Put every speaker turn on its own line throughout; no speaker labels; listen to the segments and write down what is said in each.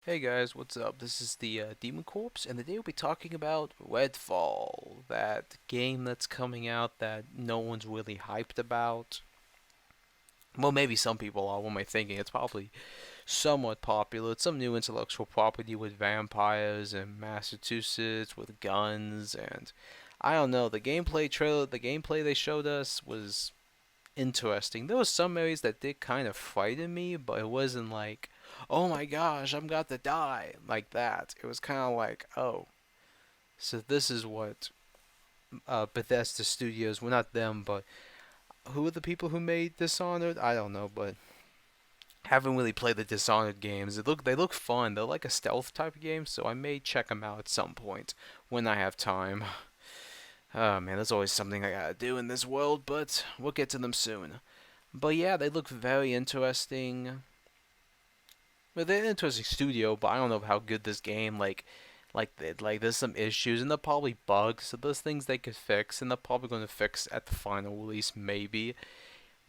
Hey guys, what's up? This is the Demon Corpse, and today we'll be talking about Redfall, that game that's coming out that no one's really hyped about. Well, maybe some people are. What am I thinking? It's probably somewhat popular. It's some new intellectual property with vampires and Massachusetts with guns, and I don't know. The gameplay they showed us was interesting. There were some areas that did kind of frighten me, but it wasn't like, oh my gosh, I'm about to die, like that. It was kind of like, oh, so this is what Bethesda Studios, well, not them, but who are the people who made Dishonored? I don't know, but haven't really played the Dishonored games. They look fun. They're like a stealth type of game, so I may check them out at some point when I have time. Oh man, there's always something I gotta do in this world, but we'll get to them soon. But yeah, they look very interesting. Well, they're an interesting studio, but I don't know how good this game there's some issues and they're probably bugs. So there's things they could fix, and they're probably going to fix at the final release, maybe.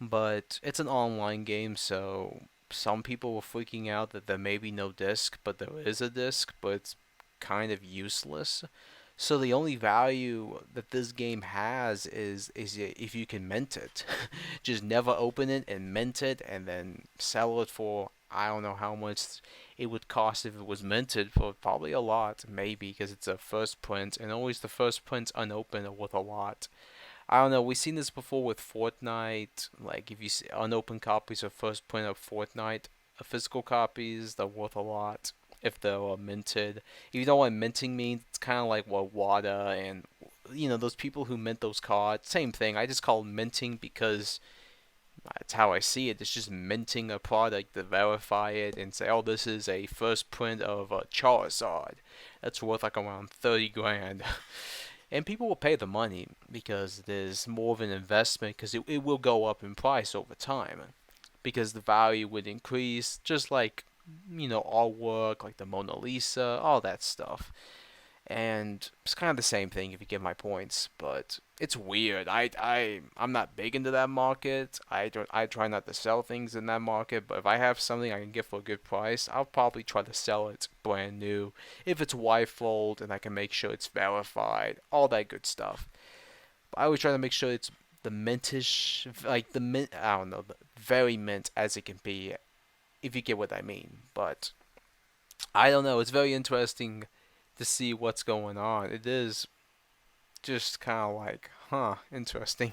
But it's an online game, so some people were freaking out that there may be no disc, but there is a disc, but it's kind of useless. So the only value that this game has is if you can mint it. Just never open it and mint it and then sell it for I don't know how much it would cost if it was minted for probably a lot, maybe because it's a first print and always the first prints unopened are worth a lot. I don't know. We've seen this before with Fortnite. Like if you see unopened copies of first print of Fortnite, physical copies, they're worth a lot if they're minted. If you know what minting means, it's kind of like what WADA and those people who mint those cards. Same thing. I just call it minting because that's how I see it. It's just minting a product to verify it and say, oh, this is a first print of a Charizard. That's worth like around 30 grand. And people will pay the money because there's more of an investment because it will go up in price over time because the value would increase just like artwork like the Mona Lisa, all that stuff. And it's kind of the same thing if you get my points, but it's weird. I'm not big into that market. I try not to sell things in that market, but if I have something I can get for a good price, I'll probably try to sell it brand new. If it's Y-fold and I can make sure it's verified, all that good stuff. But I always try to make sure it's the mintish, like the mint. I don't know, the very mint as it can be, if you get what I mean. But I don't know. It's very interesting to see what's going on. It is just kind of like, huh, interesting.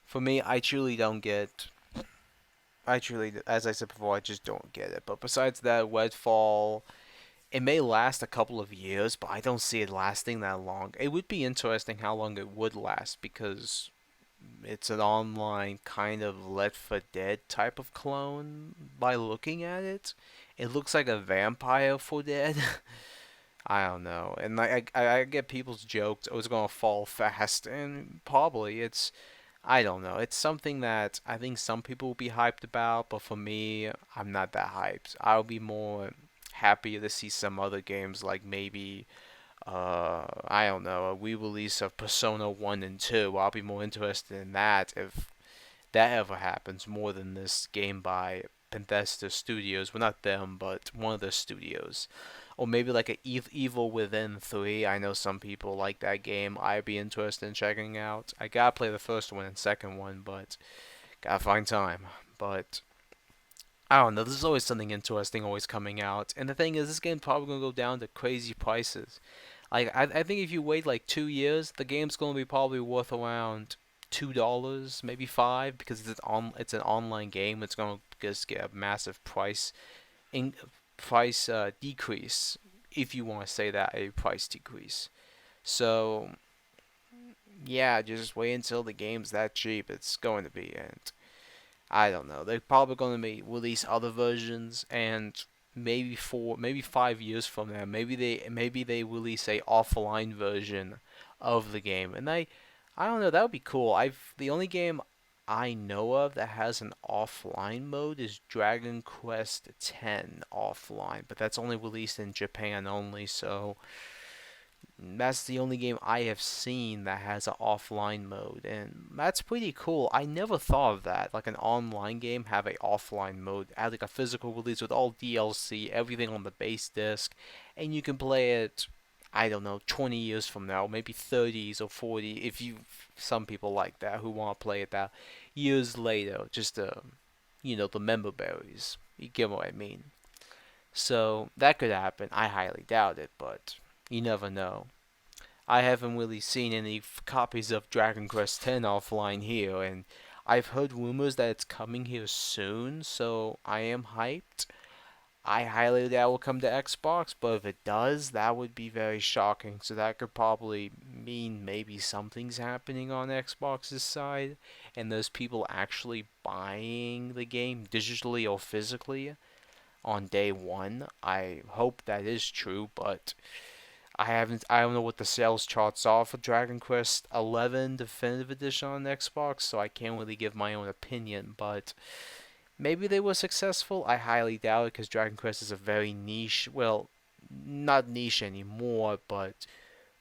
For me, I truly don't get. I truly, as I said before, I just don't get it. But besides that, Redfall, it may last a couple of years, but I don't see it lasting that long. It would be interesting how long it would last because it's an online kind of Left for Dead type of clone by looking at it. It looks like a vampire for Dead. I don't know. And I get people's jokes, oh, it's going to fall fast. And probably I don't know. It's something that I think some people will be hyped about, but for me, I'm not that hyped. I'll be more happy to see some other games like maybe, I don't know, a re-release of Persona 1 and 2. I'll be more interested in that if that ever happens more than this game by Bethesda Studios. Well, not them, but one of the studios. Or maybe like a Evil Within 3. I know some people like that game. I'd be interested in checking out. I gotta play the first one and second one, but gotta find time. But I don't know. There's always something interesting always coming out. And the thing is, this game's probably gonna go down to crazy prices. Like I think if you wait like 2 years, the game's gonna be probably worth around $2, maybe five, because it's an online game. It's gonna just get a massive in price decrease, if you want to say that, a price decrease. So yeah, just wait until the game's that cheap. It's going to be, and I don't know. They're probably going to release other versions, and maybe 5 years from now, maybe they release a offline version of the game, and I don't know. That would be cool. The only game I know of that has an offline mode is Dragon Quest X offline, but that's only released in Japan only, so That's the only game I have seen that has an offline mode, and that's pretty cool. I never thought of that, like an online game have a offline mode, add like a physical release with all DLC, everything on the base disc, and you can play it. I don't know, 20 years from now, maybe 30s or 40, if you, some people like that who want to play it that years later, just the member berries. You get what I mean? So that could happen. I highly doubt it, but you never know. I haven't really seen any copies of Dragon Quest X offline here, and I've heard rumors that it's coming here soon, so I am hyped. I highly doubt it will come to Xbox, but if it does, that would be very shocking. So that could probably mean maybe something's happening on Xbox's side, and there's people actually buying the game digitally or physically on day one. I hope that is true, but I don't know what the sales charts are for Dragon Quest 11 Definitive Edition on Xbox, so I can't really give my own opinion, but maybe they were successful. I highly doubt it because Dragon Quest is a very niche, well, not niche anymore, but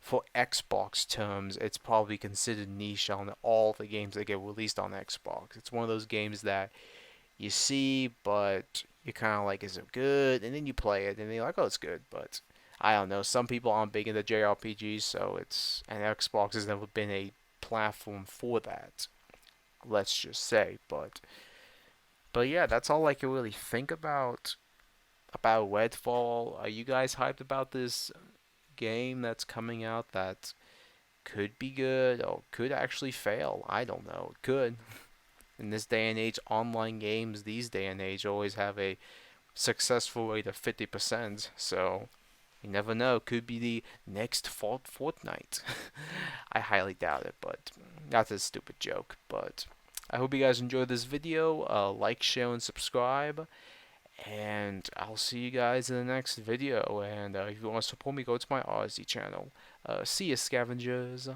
for Xbox terms, it's probably considered niche on all the games that get released on Xbox. It's one of those games that you see, but you're kind of like, is it good? And then you play it, and you're like, oh, it's good, but I don't know. Some people aren't big into JRPGs, so and Xbox has never been a platform for that. Let's just say, but yeah, that's all I can really think about Redfall. Are you guys hyped about this game that's coming out that could be good or could actually fail? I don't know. It could. In this day and age, online games these day and age always have a successful rate of 50%. So you never know. Could be the next Fortnite. I highly doubt it, but that's a stupid joke. But I hope you guys enjoyed this video. Like, share, and subscribe. And I'll see you guys in the next video. And if you want to support me, go to my Aussie channel. See you, scavengers.